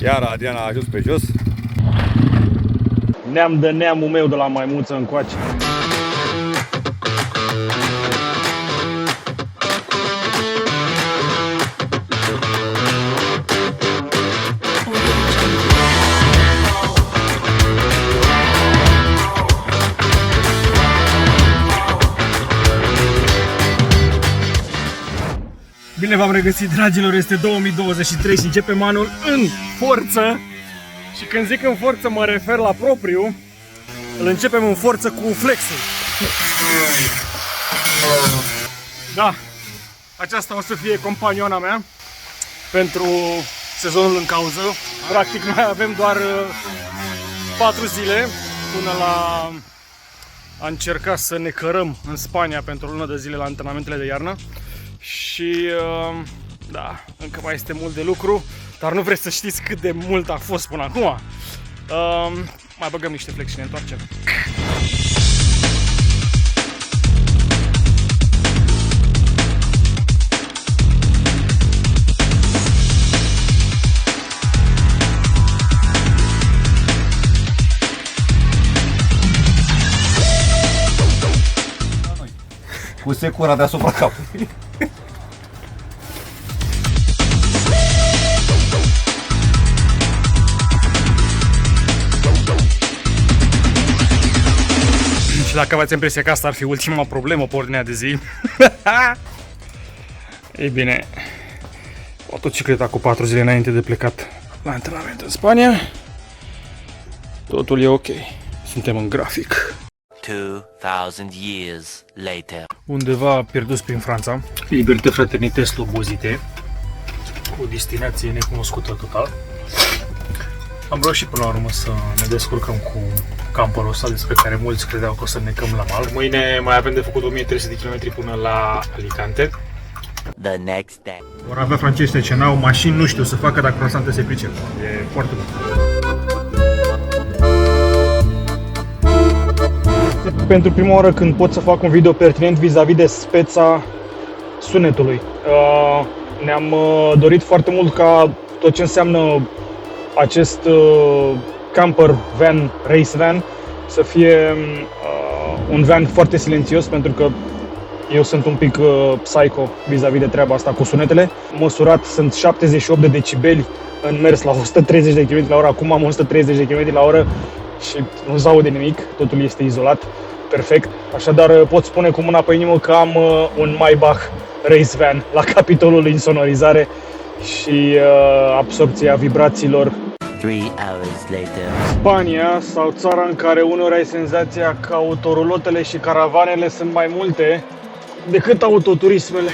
Iar Adrian a ajuns pe jos. Neam de neamul meu de la maimuță încoace. Bine v-am regăsit, dragilor, este 2023 și începem anul în forță. Și când zic în forță mă refer la propriu. Îl începem în forță cu flexul. Da, aceasta o să fie companioana mea pentru sezonul în cauză. Practic mai avem doar 4 zile până la a încerca să ne cărăm în Spania pentru o lună de zile la antrenamentele de iarnă. Și da, încă mai este mult de lucru, dar nu vreți să știți cât de mult a fost până acum. Mai băgăm niște flex și ne întoarcem. Cu secura deasupra capului. Și dacă aveți impresia că asta ar fi ultima problemă pe ordinea de zi. Ei bine, motocicleta cu 4 zile înainte de plecat la antrenament în Spania. Totul e ok. Suntem în grafic. 2000 years later. Undeva pierdus prin Franța. Liberté Fraternité Slobozite, cu destinație necunoscută total. Am reușit până la urmă să ne descurcăm cu camperul ăsta despre care mulți credeau că o să ne necăm la mal. Mâine mai avem de făcut 1300 de km până la Alicante. The next day. Vor avea francezi ce n-au mașini, nu știu să facă dacă croasante se pricep. E foarte bun. Pentru prima oară când pot să fac un video pertinent vis-a-vis de speța sunetului. Ne-am dorit foarte mult ca tot ce înseamnă acest camper van, race van, să fie un van foarte silențios, pentru că eu sunt un pic psycho vis-a-vis de treaba asta cu sunetele. Măsurat sunt 78 de decibeli în mers la 130 de km la oră, acum am 130 de km la oră și nu-ți aude nimic, totul este izolat, perfect. Așadar pot spune cu mâna pe inimă că am un Maybach race van la capitolul insonorizare și absorpția vibrațiilor. 3 hours later. Spania, sau țara în care uneori ai senzația că autorulotele și caravanele sunt mai multe decât autoturismele.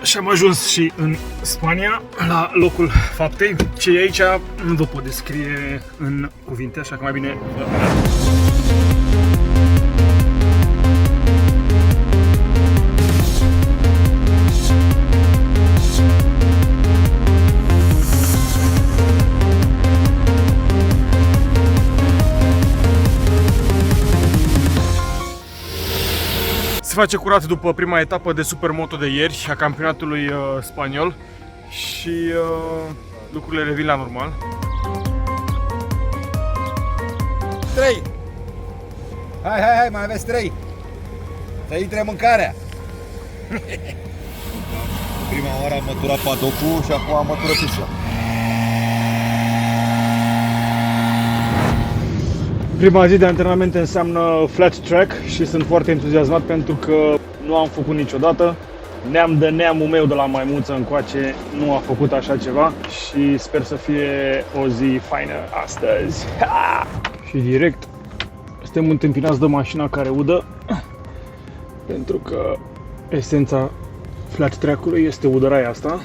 Și am ajuns și în Spania, la locul faptei. Ce e aici nu vă pot descrie în cuvinte, așa că mai bine vă arăt. Se face curat după prima etapă de Supermoto de ieri a campionatului spaniol și lucrurile revin la normal. 3. Hai, mai aveți 3. Să intre mâncarea. Prima oară am măturat padocul și acum am măturat pista. Prima zi de antrenament înseamnă flat track și sunt foarte entuziasmat pentru că nu am făcut niciodată. Neam de neamul meu de la maimuță încoace nu a făcut așa ceva și sper să fie o zi faină astăzi. Ha! Și direct suntem întâmpinați de mașina care udă, pentru că esența flat track-ului este udăraia asta.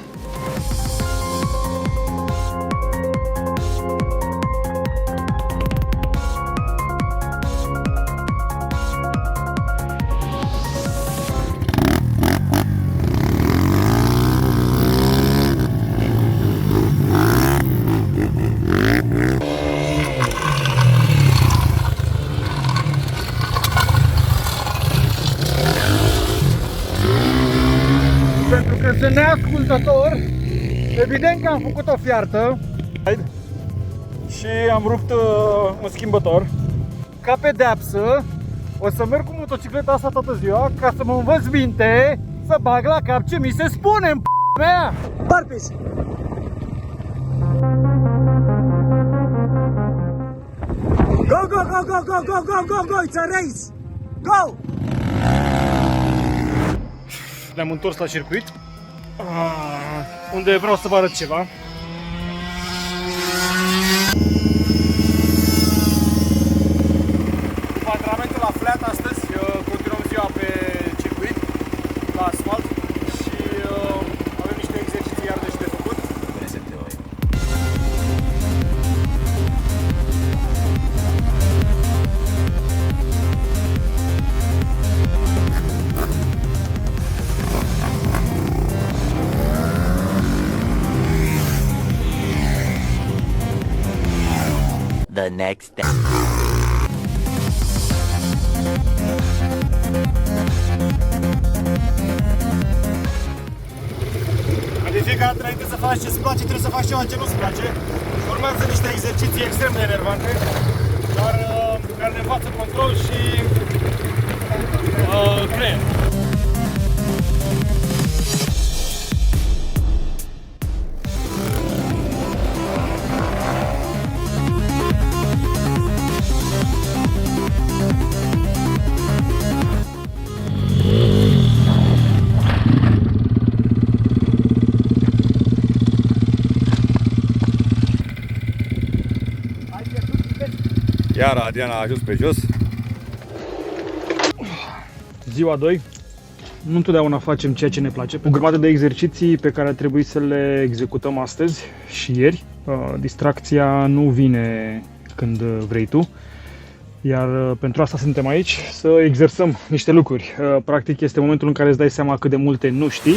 pentru că sunt neascultător, evident că am făcut o fiartă și am rupt un schimbător. Ca pedeapsă, o să merg cu motocicleta asta toată ziua ca să mă învăț minte să bag la cap ce mi se spune în mea! Barpis! Go, go, go, go, go, go, go, go, go, it's a race! Go! Ne-am întors la circuit, unde vreau să vă arăt ceva. După antrenamentul la flat astăzi, continuăm ziua pe circuit, la asfalt și avem niște exerciții iarăși de făcut. The next day. De fiecare dată înainte să faci ce-ți place, trebuie să faci ceva ce nu-ți place. Urmează niște exerciții extrem de enervante, dar care ne învață control și creier. Iar Adrian a ajuns pe jos. Ziua 2. Nu întotdeauna facem ceea ce ne place. O grămadă de exerciții pe care ar trebui să le executăm astăzi și ieri. Distracția nu vine când vrei tu. Iar pentru asta suntem aici, să exersăm niște lucruri. Practic este momentul în care îți dai seama cât de multe nu știi.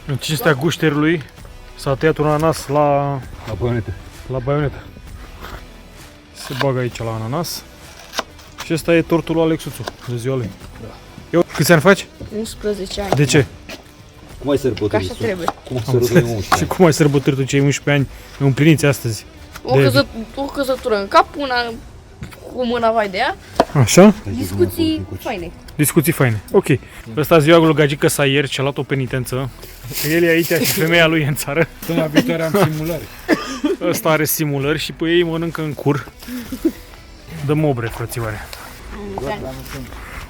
În cinstea gușterului s-a tăiat un ananas la baionetă. Se bagă aici la ananas. Și ăsta e tortul lui Alexuțu, de ziua lui. Da. Eu, câți ani faci? 11 ani. De ce? Cum ai sărbătorit? Ca așa trebuie. Cum ai sărbătorit 11 Și cum ai sărbătorit tu cei 11 ani împliniți astăzi? O căzătură în cap, una cu mâna vai de ea. Așa? Discuții faine. Discuții faine. Ok. Ăsta ziua lui Gagică s-a ieri și a luat o penitență. El e aici și femeia lui e în țară. Până viitoare am simulări. Ăsta are simulări și pe ei mănâncă în cur. Dă mobre, frățioare.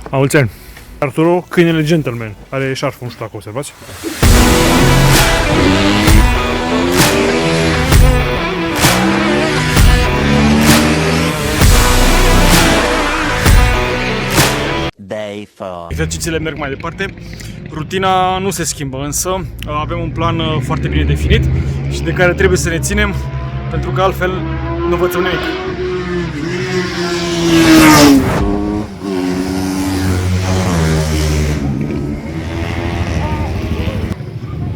La mulți ani. Arturo, câinele gentleman. Are șarful, nu știu dacă observați. Day 4. Exercițiile merg mai departe. Rutina nu se schimbă, însă avem un plan foarte bine definit și de care trebuie să ne ținem, pentru că altfel nu învățăm nimic.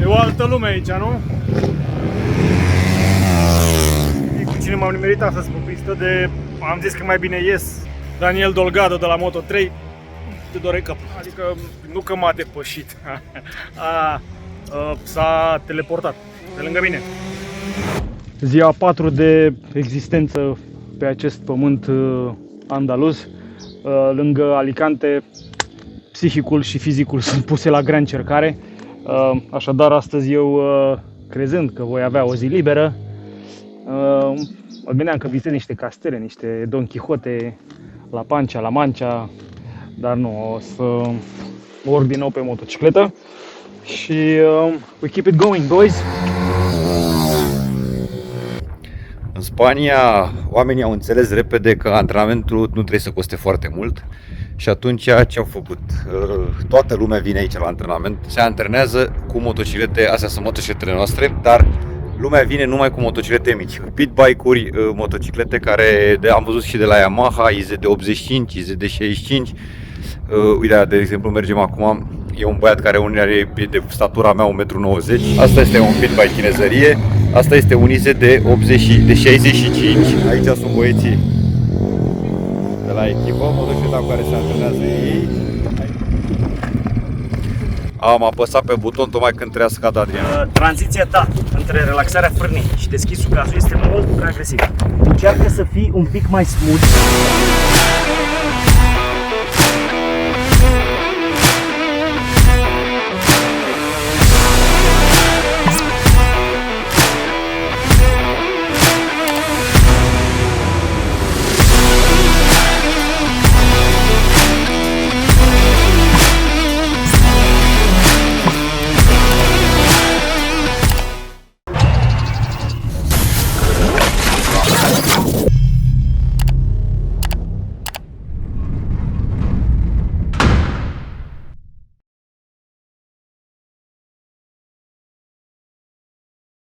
E o altă lume aici, nu? E cu cine m-am nimerit astăzi pe pistă de... Am zis că mai bine ies Daniel Dolgado de la Moto3. Te doare capul. Adică nu că m-a depășit, s-a teleportat pe lângă mine. Ziua 4 de existență pe acest pământ andaluz. Lângă Alicante, psihicul și fizicul sunt puse la grea încercare. Așadar, astăzi eu, crezând că voi avea o zi liberă, mă gândeam că visez niște castele, niște Don Quixote la Pancia, la Mancia, dar nu, o să mă urc din nou pe motocicletă și we keep it going, boys! În Spania, oamenii au înțeles repede că antrenamentul nu trebuie să coste foarte mult și atunci ce au făcut? Toată lumea vine aici la antrenament, se antrenează cu motociclete, astea sunt motocicletele noastre, dar lumea vine numai cu motociclete mici, pitbike-uri, motociclete care am văzut și de la Yamaha, IZ de 85, IZ de 65. Uite, de exemplu, mergem acum, e un băiat care are de statura mea 1,90 m. Asta este un pitbike chinezărie, asta este un IZ de 65. Aici sunt băieții de la echipă, motocicleta cu care se antrenează ei. Am apăsat pe buton tocmai când trebuia să scadă Adrian. Tranziția ta între relaxarea frânii și deschisul gazului este mult prea agresivă. Încearcă să fii un pic mai smooth.